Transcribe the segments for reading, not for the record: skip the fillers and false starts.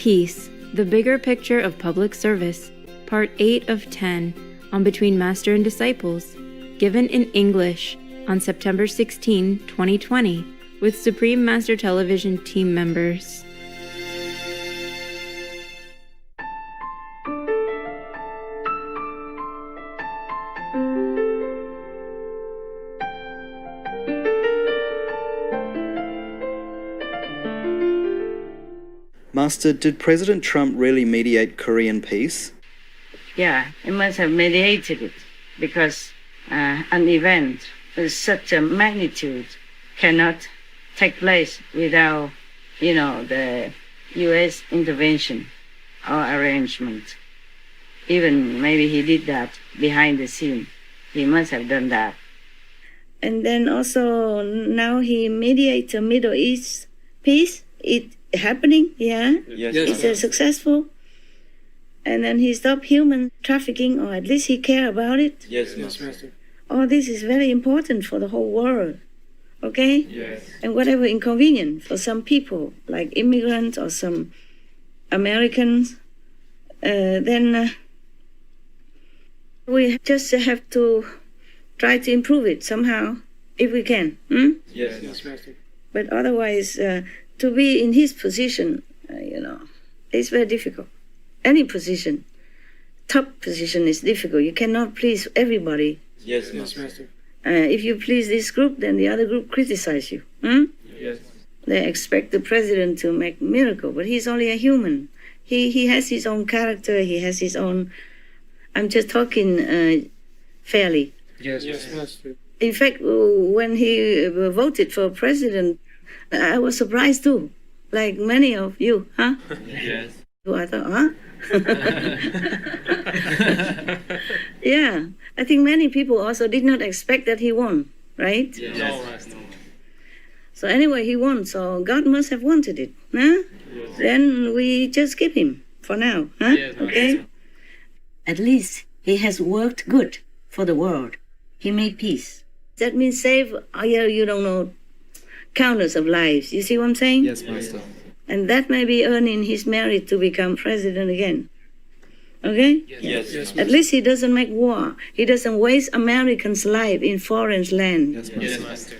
Peace, the Bigger Picture of Public Service, Part 8 of 10, on Between Master and Disciples, given in English on September 16, 2020, with Supreme Master Television team members. Master, did President Trump really mediate Korean peace? Yeah, he must have mediated it because an event with such a magnitude cannot take place without, the U.S. intervention or arrangement. Even maybe he did that behind the scene. He must have done that. And then also now he mediates the Middle East peace. It happening, yeah? Yes. It's successful. And then he stopped human trafficking, or at least he care about it. Yes, Master. All this is very important for the whole world, okay? Yes. And whatever inconvenient for some people, like immigrants or some Americans, then we just have to try to improve it somehow, if we can. Yes, Master. But otherwise, to be in his position, it's very difficult. Any position, top position is difficult. You cannot please everybody. Yes, Master. If you please this group, then the other group criticize you. Yes. They expect the president to make miracle, but he's only a human. He has his own character. He has his own. I'm just talking fairly. Yes, Master. In fact, when he voted for president, I was surprised too, like many of you, huh? Yes. I thought, huh? Yeah, I think many people also did not expect that he won, right? Yes. No. So anyway, he won, so God must have wanted it, huh? Yes. Then we just keep him for now, huh? Yes. Okay? At least he has worked good for the world. He made peace. That means save, countless of lives. You see what I'm saying? Yes, Master. And that may be earning his merit to become president again. Okay? Yes. At least he doesn't make war. He doesn't waste Americans' life in foreign land. Yes, Master. Yes, Master.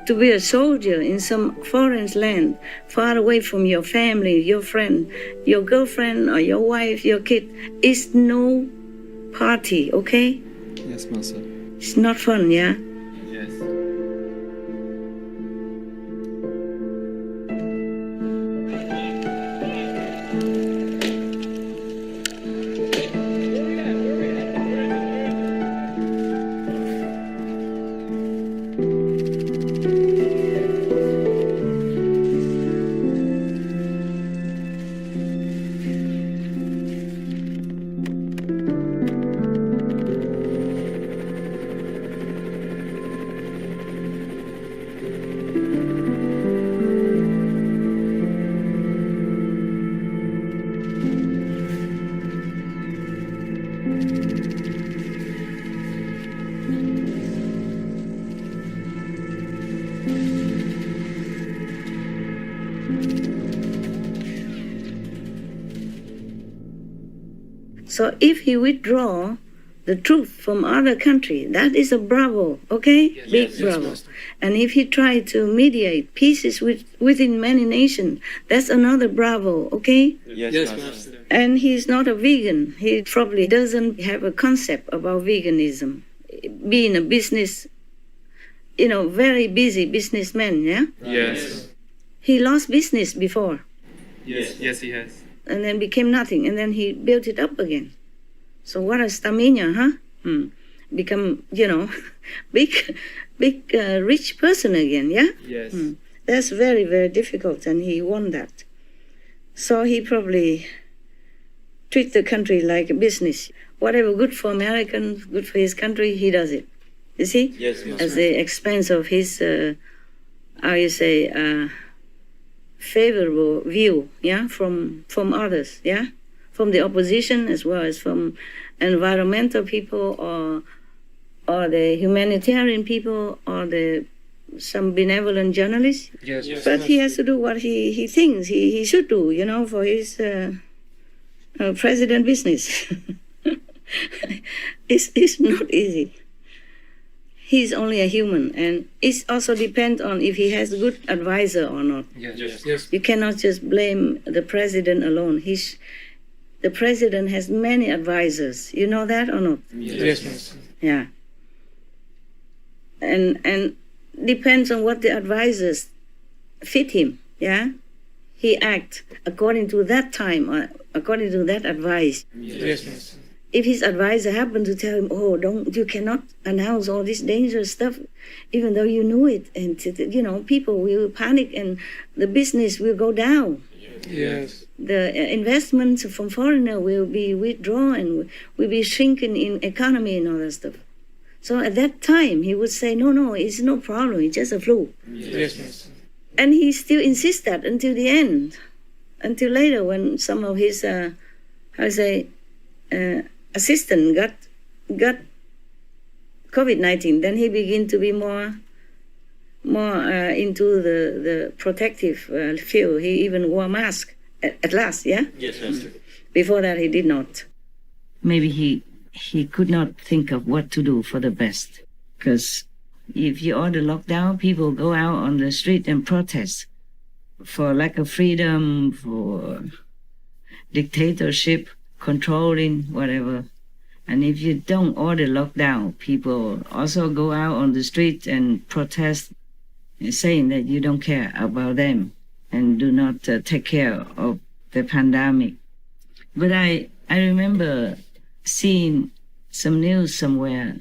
To be a soldier in some foreign land, far away from your family, your friend, your girlfriend or your wife, your kid, is no party, okay? Yes, Master. It's not fun, yeah? Yes. So if he withdraw the truth from other country, that is a bravo, okay? Big yes, bravo. Master. And if he try to mediate peace within many nations, that's another bravo, okay? Yes, Master. And he's not a vegan. He probably doesn't have a concept about veganism. Being a business, very busy businessman, yeah? Yes. He lost business before Yes, he has. and then became nothing, and then he built it up again. So what a stamina, huh? Become, big, rich person again, yeah? Yes. That's very, very difficult, and he won that. So he probably treat the country like a business. Whatever good for Americans, good for his country, he does it. You see? Yes, Master. At the expense of his, favorable view, yeah, from others, yeah, from the opposition as well as from environmental people or the humanitarian people or some benevolent journalists. Yes. But he has to do what he thinks he should do, for his president business. It's not easy. He's only a human, and it also depends on if he has a good advisor or not. Yes. You cannot just blame the president alone. The president has many advisors. You know that or not? Yes. Yeah. And depends on what the advisors fit him. Yeah. He acts according to that time or according to that advice. Yes. If his advisor happened to tell him, you cannot announce all this dangerous stuff, even though you knew it, and people will panic and the business will go down. Yes. The investments from foreigner will be withdrawn and will be shrinking in economy and all that stuff. So at that time, he would say, no, it's no problem, it's just a flu. Yes. And he still insists that until the end, until later when some of his, assistant got COVID-19, then he began to be more into the protective field. He even wore a mask at last, yeah? Yes. Before that, he did not. Maybe he could not think of what to do for the best. Because if you order lockdown, people go out on the street and protest for lack of freedom, for dictatorship, controlling, whatever. And if you don't order lockdown, people also go out on the street and protest, saying that you don't care about them and do not take care of the pandemic. But I remember seeing some news somewhere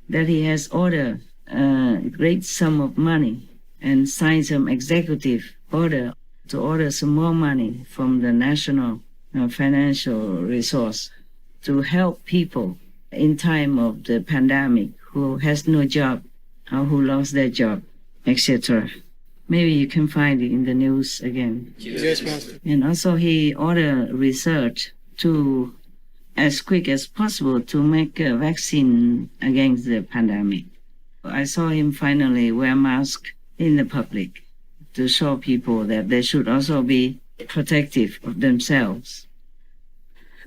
that he has ordered a great sum of money and signed some executive order to order some more money from the national financial resource to help people in time of the pandemic who has no job or who lost their job, etc. Maybe you can find it in the news again. Yes, Master. And also he ordered research to, as quick as possible, to make a vaccine against the pandemic. I saw him finally wear mask in the public to show people that they should also be protective of themselves.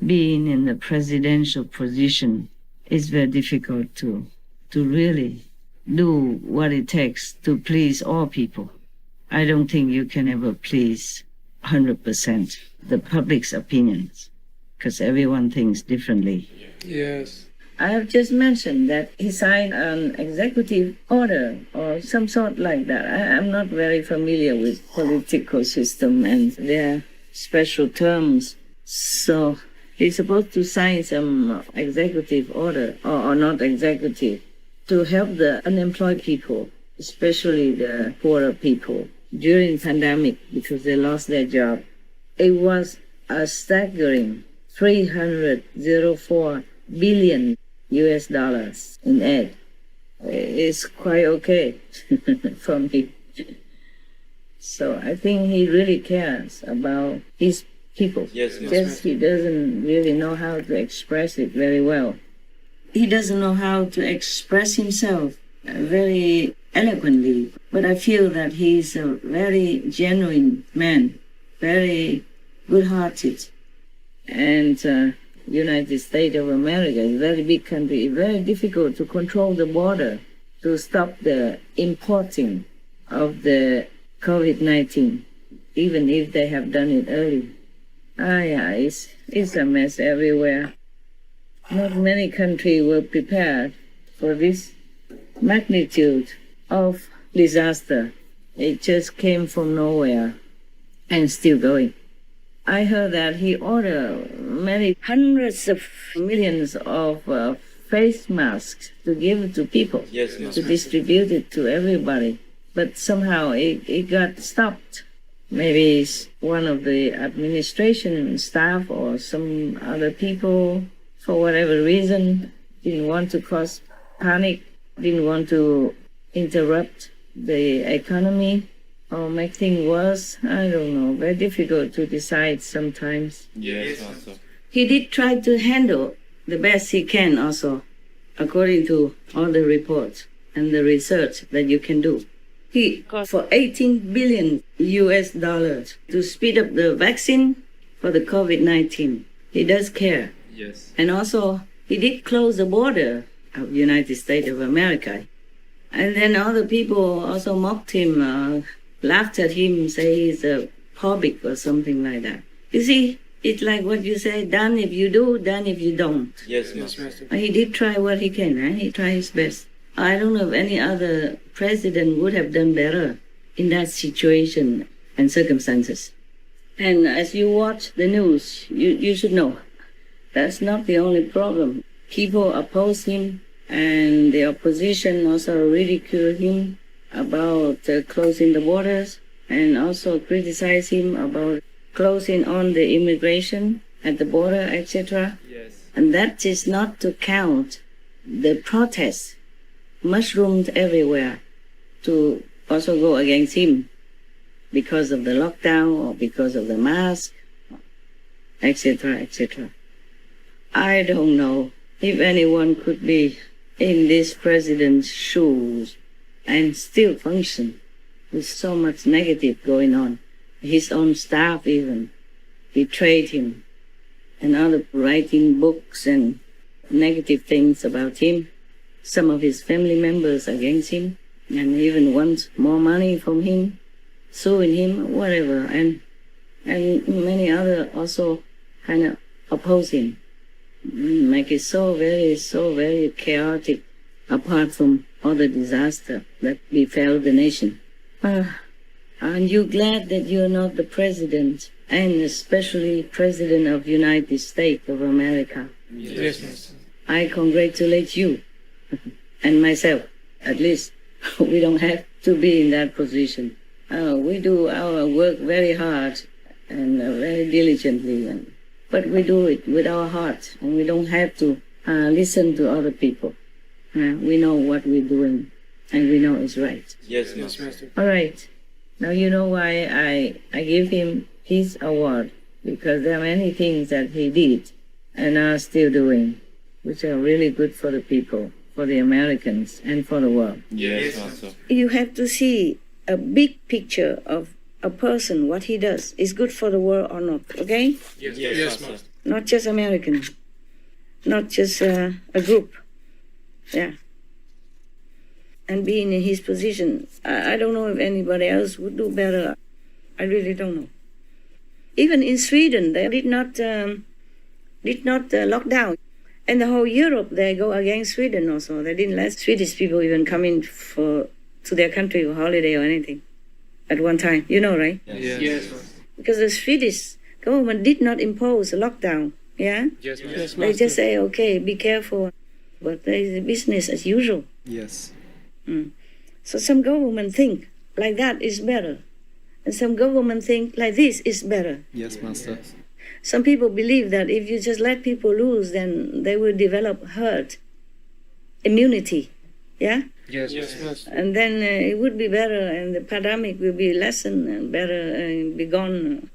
Being in the presidential position is very difficult to really do what it takes to please all people. I don't think you can ever please 100% the public's opinions, because everyone thinks differently. Yes. I have just mentioned that he signed an executive order or some sort like that. I'm not very familiar with political system and their special terms. So he's supposed to sign some executive order, or not executive, to help the unemployed people, especially the poorer people, during pandemic because they lost their job. It was a staggering $304 billion in aid. It's quite okay for me. So I think he really cares about his people. Yes. Just he doesn't really know how to express it very well. He doesn't know how to express himself very eloquently, but I feel that he's a very genuine man, very good-hearted. And United States of America is a very big country. It's very difficult to control the border, to stop the importing of the COVID-19, even if they have done it early. It's a mess everywhere. Not many countries were prepared for this magnitude of disaster. It just came from nowhere and still going. I heard that he ordered many hundreds of millions of face masks to give to people, to distribute it to everybody. But somehow it got stopped. Maybe it's one of the administration staff or some other people, for whatever reason, didn't want to cause panic, didn't want to interrupt the economy or make things worse. I don't know. Very difficult to decide sometimes. Yes, Master. he did try to handle the best he can also, according to all the reports and the research that you can do. He called for 18 billion US dollars to speed up the vaccine for the COVID-19. He does care. Yes. And also, he did close the border of the United States of America. And then other people also mocked him, laughed at him, say he's a phobic or something like that. You see, it's like what you say, done if you do, done if you don't. Yes, Yes, Master. Master. He did try what he can, he tried his best. I don't know if any other president would have done better in that situation and circumstances. And as you watch the news, you should know that's not the only problem. People oppose him, and the opposition also ridicule him about closing the borders, and also criticize him about closing on the immigration at the border, etc. Yes. And that is not to count the protests mushroomed everywhere to also go against him because of the lockdown or because of the mask, etc., etc. I don't know if anyone could be in this president's shoes and still function with so much negative going on. His own staff even betrayed him, and other writing books and negative things about him. Some of his family members against him, and even want more money from him, suing him, whatever, and many other also kind of oppose him. Make it so very chaotic, apart from all the disaster that befell the nation. Aren't you glad that you're not the president, and especially president of United States of America? Yes, Master. I congratulate you and myself. At least we don't have to be in that position. We do our work very hard and very diligently, but we do it with our heart, and we don't have to listen to other people. We know what we're doing, and we know it's right. Yes, Yes, Master. Master. All right. Now you know why I give him his award, because there are many things that he did and are still doing, which are really good for the people, for the Americans, and for the world. Yes, Master. You have to see a big picture of a person, what he does, is good for the world or not, okay? Yes, Yes, yes, Master. Master. Not just American, not just a group. Yeah. And being in his position, I don't know if anybody else would do better. I really don't know. Even in Sweden, they did not lock down. And the whole Europe, they go against Sweden also. They didn't let Swedish people even come in to their country for holiday or anything at one time. You know, right? Yes, Master. Because the Swedish government did not impose a lockdown. Yeah? Yes, Master. They just say, okay, be careful. But there is business as usual. Yes. So some government think like that is better. And some government think like this is better. Yes, Master. Some people believe that if you just let people loose, then they will develop herd immunity. Yeah? Yes, Master. And then it would be better, and the pandemic will be lessened and better and be gone.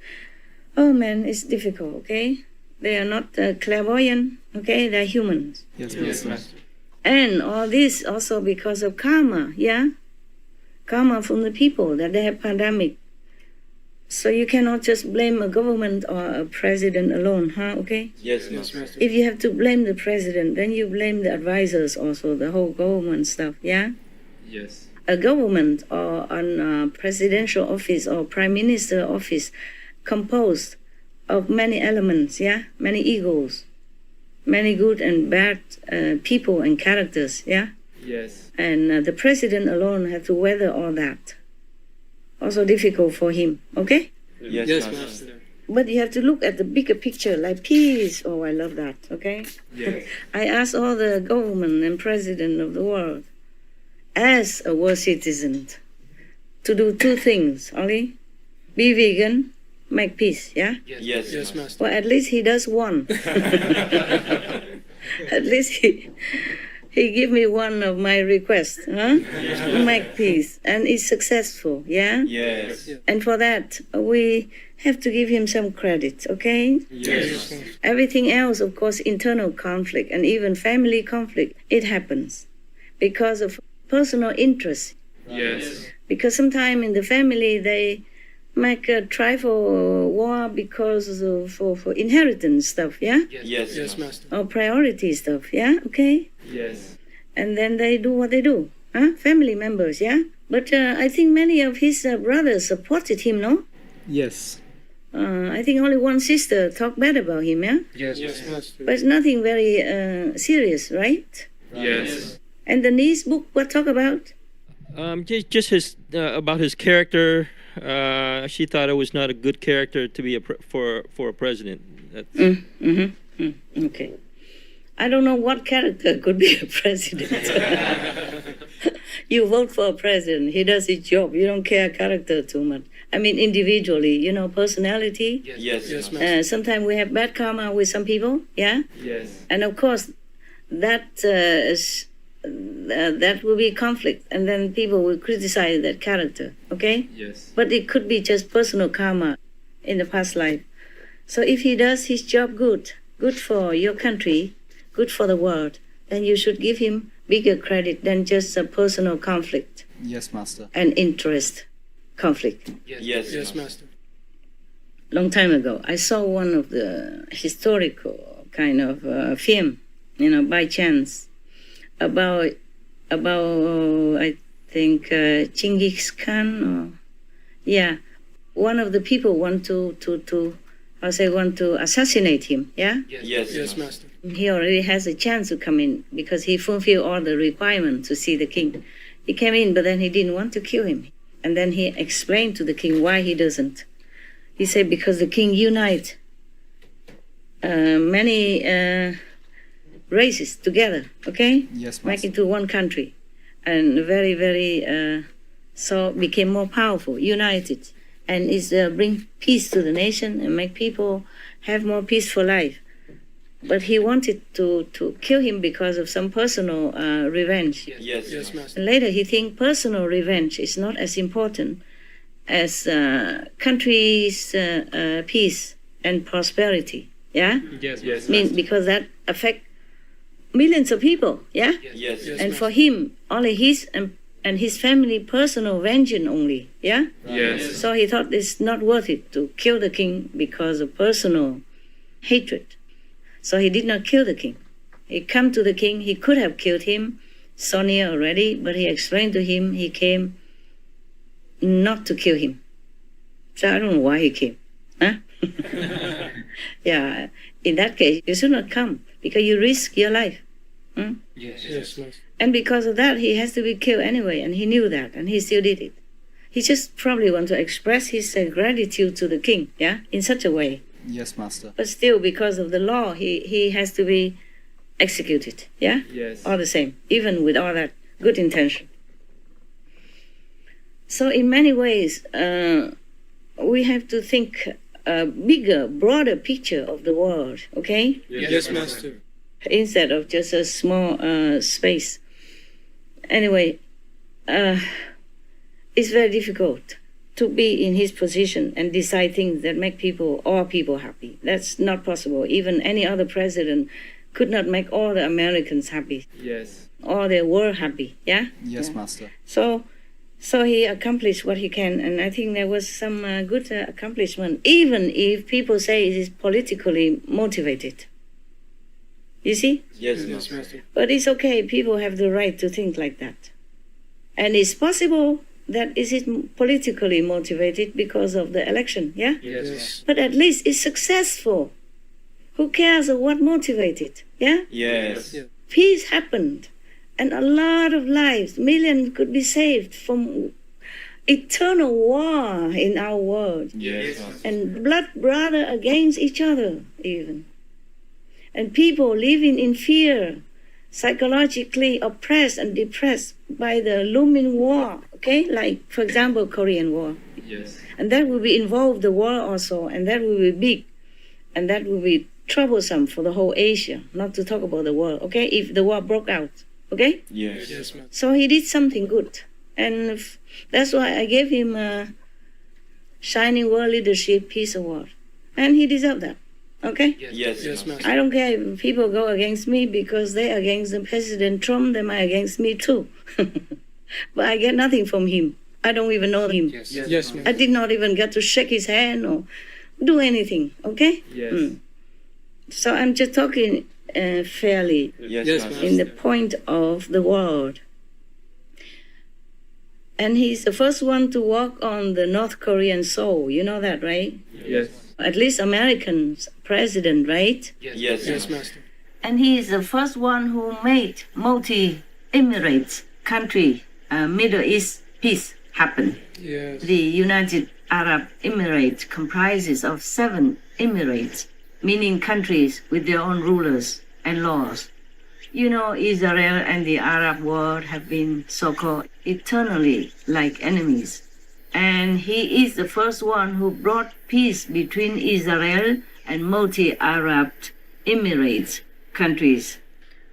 Oh man, it's difficult, okay? They are not clairvoyant, okay? They're humans. Yes, Yes, Master. Master. And all this also because of karma, yeah? Karma from the people that they have pandemic. So you cannot just blame a government or a president alone, okay? Yes, Yes, Master. Master. If you have to blame the president, then you blame the advisors also, the whole government stuff, yeah? Yes. A government or a presidential office or prime minister office composed of many elements, yeah? Many egos, many good and bad people and characters, yeah? Yes. And the president alone had to weather all that. Also difficult for him, okay? Yes, Yes, Master. Master. But you have to look at the bigger picture, like peace. Oh, I love that, okay? Yes. I ask all the government and president of the world, as a world citizen, to do two things only. Be vegan, make peace, yeah? Yes, Yes, Master. Master. Well, at least he does one. At least He gave me one of my requests, make peace, and it's successful, yeah? Yes. And for that, we have to give him some credit, okay? Yes. Everything else, of course, internal conflict and even family conflict, it happens because of personal interest. Yes. Because sometimes in the family, they make a tribal war because of for inheritance stuff, yeah? Yes. Yes, Master. Or priority stuff, yeah? Okay? Yes. And then they do what they do, family members, yeah? But I think many of his brothers supported him, no? Yes. I think only one sister talked bad about him, yeah? Yes, Master. But it's nothing very serious, right? Yes. And the niece book, what talk about? Just his about his character. She thought it was not a good character to be for a president. Okay. I don't know what character could be a president. You vote for a president, he does his job. You don't care character too much. I mean, individually, personality. Yes. Yes, Master. Sometimes we have bad karma with some people, yeah? Yes. And of course, that will be conflict, and then people will criticize that character, okay? Yes. But it could be just personal karma in the past life. So if he does his job good for your country, good for the world, then you should give him bigger credit than just a personal conflict Yes, Master. and interest conflict. Yes. Yes, Master. Long time ago, I saw one of the historical kind of film, by chance, about I think Genghis Khan. One of the people want to assassinate him. Yeah, Yes. Yes, Master. he already has a chance to come in because he fulfilled all the requirements to see the king. He came in, but then he didn't want to kill him, and then he explained to the king why he doesn't. He said because the king unite many races together, okay? Yes, Make Master. into one country, and very, very so became more powerful, united, and is bring peace to the nation and make people have more peaceful life. But he wanted to kill him because of some personal revenge. Yes. Yes, Master. And later he think personal revenge is not as important as country's peace and prosperity. Yeah, Yes, Yes. because that affect millions of people. Yeah, Yes. Yes. and for him only his and his family personal vengeance only. Yeah, Yes. so he thought it's not worth it to kill the king because of personal hatred. So he did not kill the king. He come to the king. He could have killed him, so near already, but he explained to him he came not to kill him. So I don't know why he came. Huh? Yeah, in that case, you should not come because you risk your life. Yes, Master. And because of that, he has to be killed anyway, and he knew that, and he still did it. He just probably want to express his gratitude to the king, yeah, in such a way. Yes, Master. But still, because of the law, he has to be executed, yeah? Yes. All the same, even with all that good intention. So in many ways, we have to think a bigger, broader picture of the world, okay? Yes, Master. Instead of just a small space. Anyway, it's very difficult to be in his position and decide things that make all people happy. That's not possible. Even any other president could not make all the Americans happy, Yes. all the world happy, yeah? Yes, Yeah. Master. So he accomplished what he can, and I think there was some good accomplishment, even if people say it is politically motivated. You see? Yes. Yes, Master. But it's okay, people have the right to think like that. And it's possible that is it politically motivated because of the election, yeah? Yes. But at least it's successful. Who cares of what motivated, yeah? Yes. Yeah. Peace happened, and a lot of lives, millions could be saved from eternal war in our world, Yes. and blood brother against each other even. And people living in fear, psychologically oppressed and depressed by the looming war, okay? Like, for example, Korean War. Yes. And that will be involved the war also, and that will be big, and that will be troublesome for the whole Asia, not to talk about the world, okay? If the war broke out, Okay? Yes. Yes, Master. So he did something good. And that's why I gave him a Shining World Leadership Peace Award. And he deserved that. Okay? Yes. Yes, Master. I don't care if people go against me because they're against the President Trump, they might against me too. But I get nothing from him. I don't even know him. Yes, yes, I Master. did not even get to shake his hand or do anything. Okay? Yes. So I'm just talking fairly Yes, Yes, Master. in the point of the world. And he's the first one to walk on the North Korean soil. You know that, right? Yes. At least Americans president, right? Yes. Yes, Master. And he is the first one who made multi-Emirates country, Middle East peace happen. Yes. The United Arab Emirates comprises of 7 emirates, meaning countries with their own rulers and laws. You know, Israel and the Arab world have been so-called eternally like enemies. And he is the first one who brought peace between Israel and multi-Arab Emirates countries.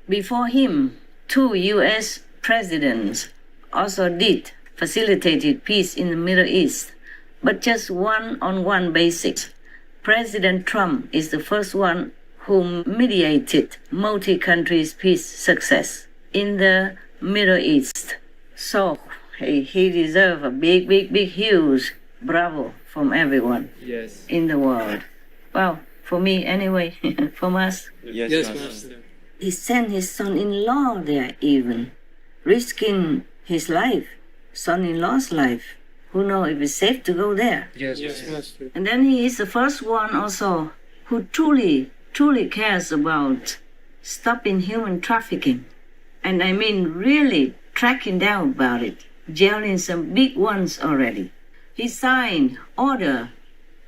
Before him, 2 U.S. presidents also facilitated peace in the Middle East, but just one-on-one basis. President Trump is the first one who mediated multi-countries peace success in the Middle East. So he deserves a big, huge bravo from everyone Yes. in the world. Well, for me anyway, from us. Yes, Yes, Master. Master. He sent his son-in-law there even, risking his life, son-in-law's life. Who knows if it's safe to go there? Yes, Master. And then he is the first one also who truly cares about stopping human trafficking. And I mean really tracking down about it, jailing some big ones already. He signed order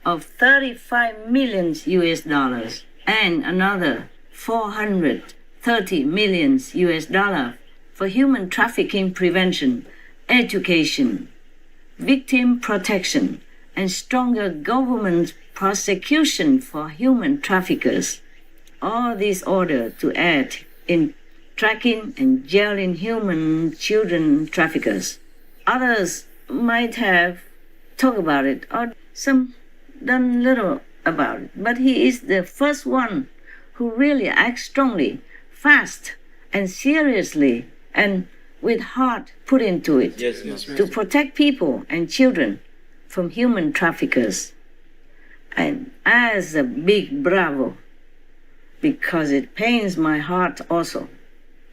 of 35 million US dollars and another 430 million US dollars for human trafficking prevention, education, victim protection, and stronger government prosecution for human traffickers. All these order to aid in tracking and jailing human children traffickers. Others might have talked about it or some done little about it, but he is the first one who really acts strongly, fast, and seriously, and with heart put into it Yes, Master. to protect people and children from human traffickers. And as a big bravo, because it pains my heart also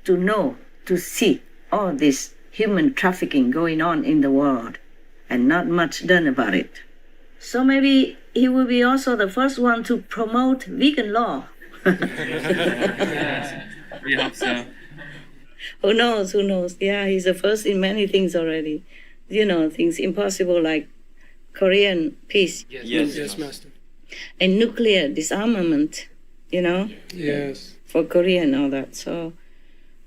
to know, to see all this human trafficking going on in the world and not much done about it. So maybe he will be also the first one to promote vegan law. We hope so. Who knows? Yeah, he's the first in many things already. You know, things impossible like Korean peace Yes, Yes, Master. and nuclear disarmament, you know, Yes. for Korea and all that. So,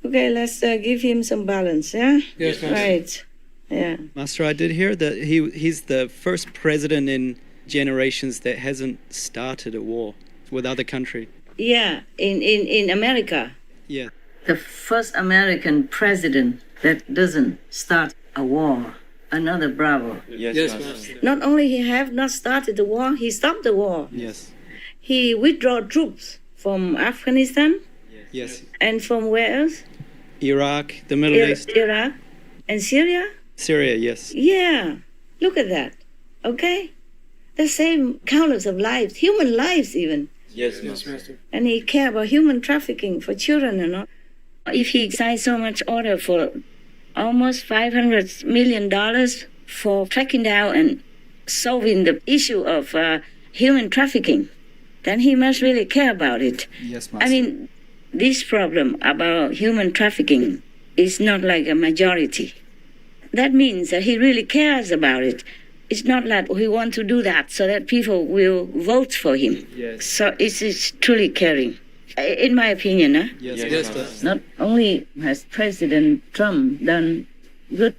okay, let's give him some balance, yeah? Yes, Master. Right, yeah. Master, I did hear that he's the first president in generations that hasn't started a war with other country. Yeah, in America, Yeah. the first American president that doesn't start a war. Another bravo. Yes, Yes, Master. Master. Not only he have not started the war, he stopped the war. Yes. He withdrew troops from Afghanistan Yes. and from where else? Iraq, the Middle East, Iraq and Syria? Syria. Yes. Yeah, look at that. Okay? The same countless of lives, human lives even. Yes, Yes, Master. Master. And he cared about human trafficking for children and all. If he signed so much order for almost $500 million for tracking down and solving the issue of human trafficking, then he must really care about it. Yes, I mean, this problem about human trafficking is not like a majority. That means that he really cares about it. It's not like he wants to do that so that people will vote for him. Yes. So it's truly caring, in my opinion. Huh? Yes. Yes, Master. Master. Not only has President Trump done good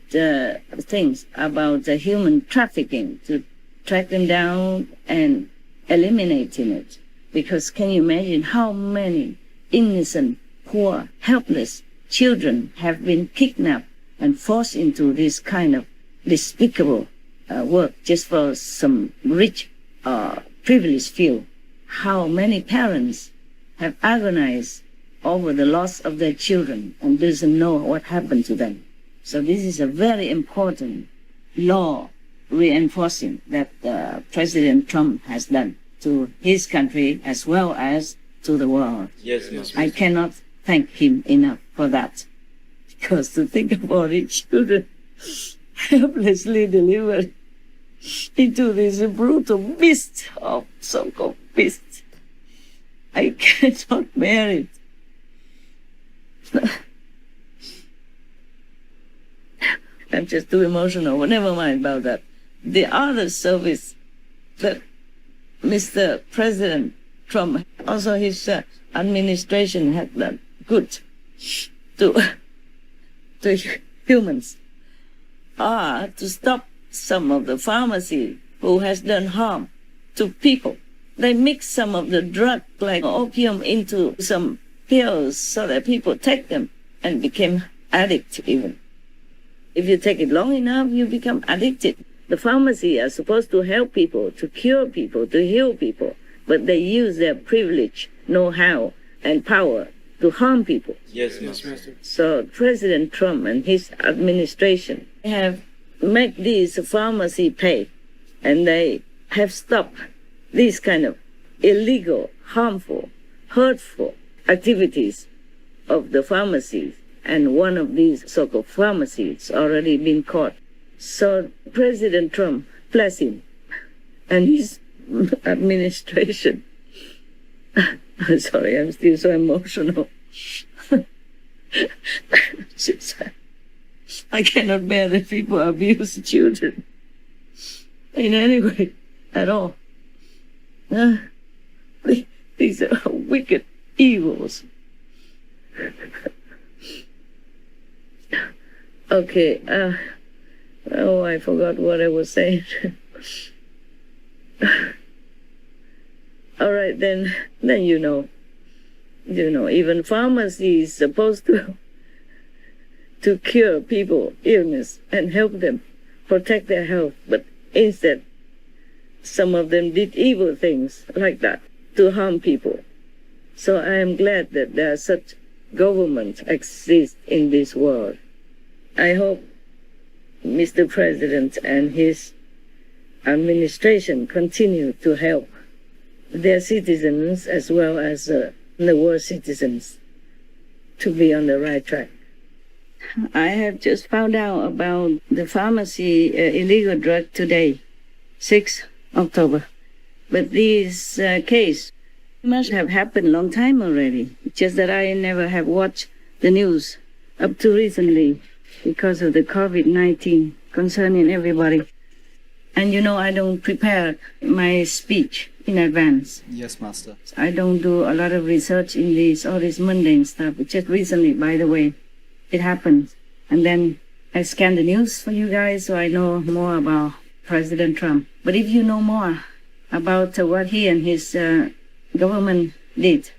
things about the human trafficking to track them down and eliminating it, because can you imagine how many innocent, poor, helpless children have been kidnapped and forced into this kind of despicable work just for some rich privileged few. How many parents have agonized over the loss of their children and doesn't know what happened to them. So this is a very important law reinforcing that President Trump has done to his country as well as to the world. Yes, Master. I cannot thank him enough for that. Because to think about it, children helplessly delivered into this brutal beast of so-called beast. I cannot bear it. I'm just too emotional. Well, never mind about that. The other service that Mr. President Trump, also his administration had done good to humans, are to stop some of the pharmacy who has done harm to people. They mix some of the drug like opium into some pills so that people take them and became addicts even. If you take it long enough, you become addicted. The pharmacy are supposed to help people, to cure people, to heal people, but they use their privilege, know-how, and power to harm people. Yes, Master. So President Trump and his administration have made these pharmacy pay, and they have stopped these kind of illegal, harmful, hurtful activities of the pharmacies. And one of these so-called pharmacies already been caught. So President Trump, bless him, and his administration. I'm sorry, I'm still so emotional. I cannot bear that people abuse children in any way at all. These are wicked evils. Okay, I forgot what I was saying. All right, then you know, even pharmacy is supposed to cure people illness and help them protect their health, but instead, some of them did evil things like that to harm people. So I am glad that there are such governments exist in this world. I hope Mr. President and his administration continue to help their citizens as well as the world citizens to be on the right track. I have just found out about the pharmacy illegal drug today, 6 October. But this case must have happened long time already. Just that I never have watched the news up to recently because of the COVID-19 concerning everybody. And I don't prepare my speech in advance. Yes, Master. I don't do a lot of research in all this mundane stuff. Just recently, by the way, it happened. And then I scan the news for you guys so I know more about President Trump. But if you know more about what he and his government did,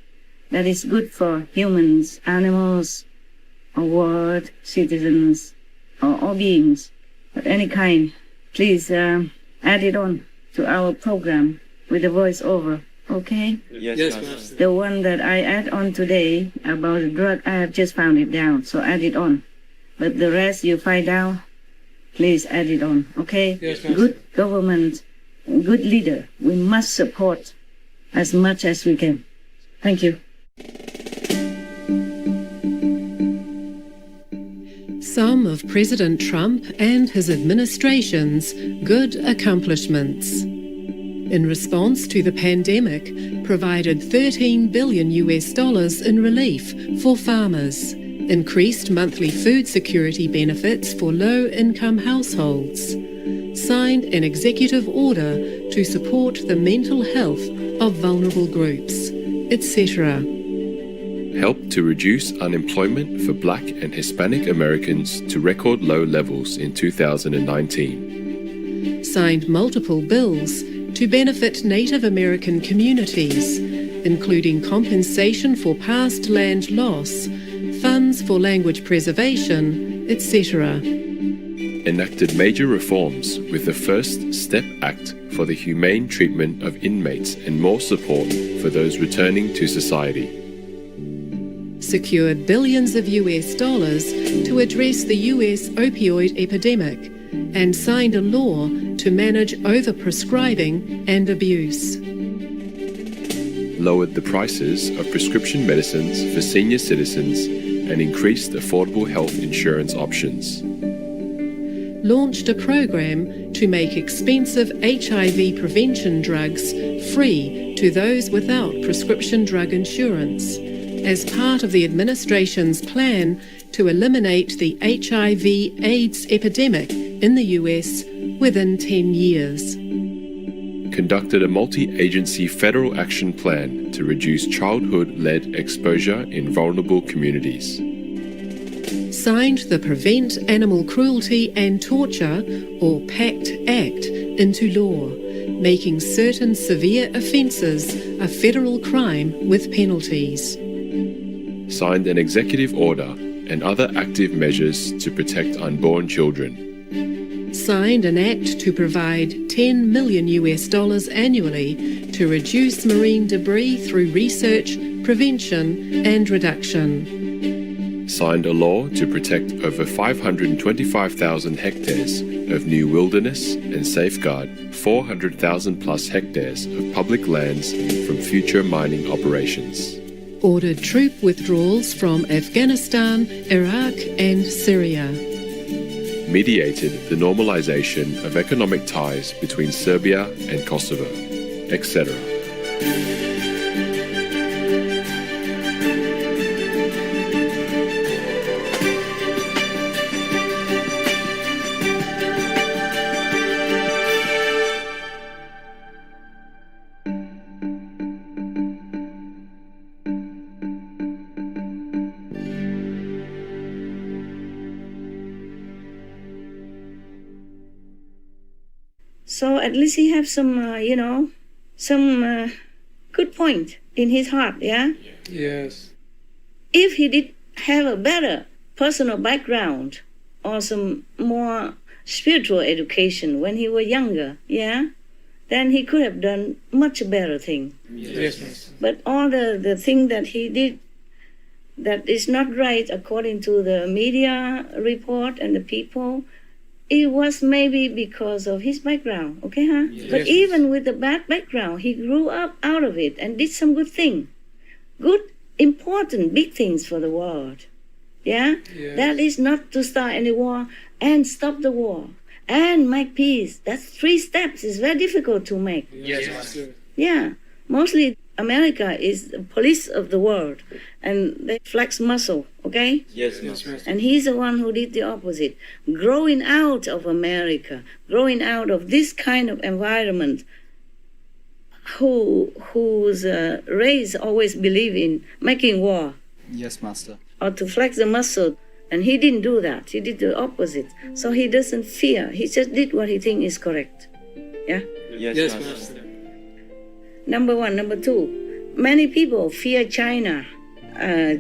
that is good for humans, animals, or world, citizens, or all beings of any kind, please add it on to our program with the voiceover, okay? Yes, Master. The one that I add on today about the drug, I have just found it down, so add it on. But the rest you find out, please add it on, okay? Yes, Master. Good government, good leader, we must support as much as we can. Thank you. Some of President Trump and his administration's good accomplishments. In response to the pandemic, provided $13 billion in relief for farmers, increased monthly food security benefits for low-income households, signed an executive order to support the mental health of vulnerable groups, etc. Helped to reduce unemployment for Black and Hispanic Americans to record low levels in 2019. Signed multiple bills to benefit Native American communities, including compensation for past land loss, funds for language preservation, etc. Enacted major reforms with the First Step Act for the humane treatment of inmates and more support for those returning to society. Secured billions of US dollars to address the US opioid epidemic and signed a law to manage overprescribing and abuse. Lowered the prices of prescription medicines for senior citizens and increased affordable health insurance options. Launched a program to make expensive HIV prevention drugs free to those without prescription drug insurance, as part of the administration's plan to eliminate the HIV/AIDS epidemic in the US within 10 years. Conducted a multi-agency federal action plan to reduce childhood-led exposure in vulnerable communities. Signed the Prevent Animal Cruelty and Torture, or PACT Act, into law, making certain severe offences a federal crime with penalties. Signed an executive order and other active measures to protect unborn children. Signed an act to provide $10 million annually to reduce marine debris through research, prevention and reduction. Signed a law to protect over 525,000 hectares of new wilderness and safeguard 400,000 plus hectares of public lands from future mining operations. Ordered troop withdrawals from Afghanistan, Iraq and Syria. Mediated the normalization of economic ties between Serbia and Kosovo, etc. So at least he have some, some good point in his heart, yeah? Yes. If he did have a better personal background or some more spiritual education when he was younger, yeah, then he could have done much better thing. Yes, Master. But all the thing that he did that is not right according to the media report and the people, it was maybe because of his background, okay, huh? Yes. But even with the bad background, he grew up out of it and did some good thing. Good, important, big things for the world. Yeah? Yes. That is not to start any war and stop the war and make peace. That's 3 steps. It's very difficult to make. Yes, Master. Yeah. Mostly America is the police of the world and they flex muscle, okay? Yes, Master. And he's the one who did the opposite. Growing out of America, growing out of this kind of environment, whose race always believe in making war. Yes, Master. Or to flex the muscle. And he didn't do that. He did the opposite. So he doesn't fear. He just did what he thinks is correct. Yeah? Yes, Master. Number 1. Number 2, many people fear China.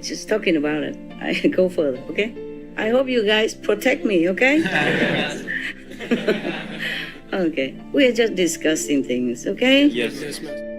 Just talking about it. I go further, okay? I hope you guys protect me, okay? Okay. We are just discussing things, okay? Yes, Master.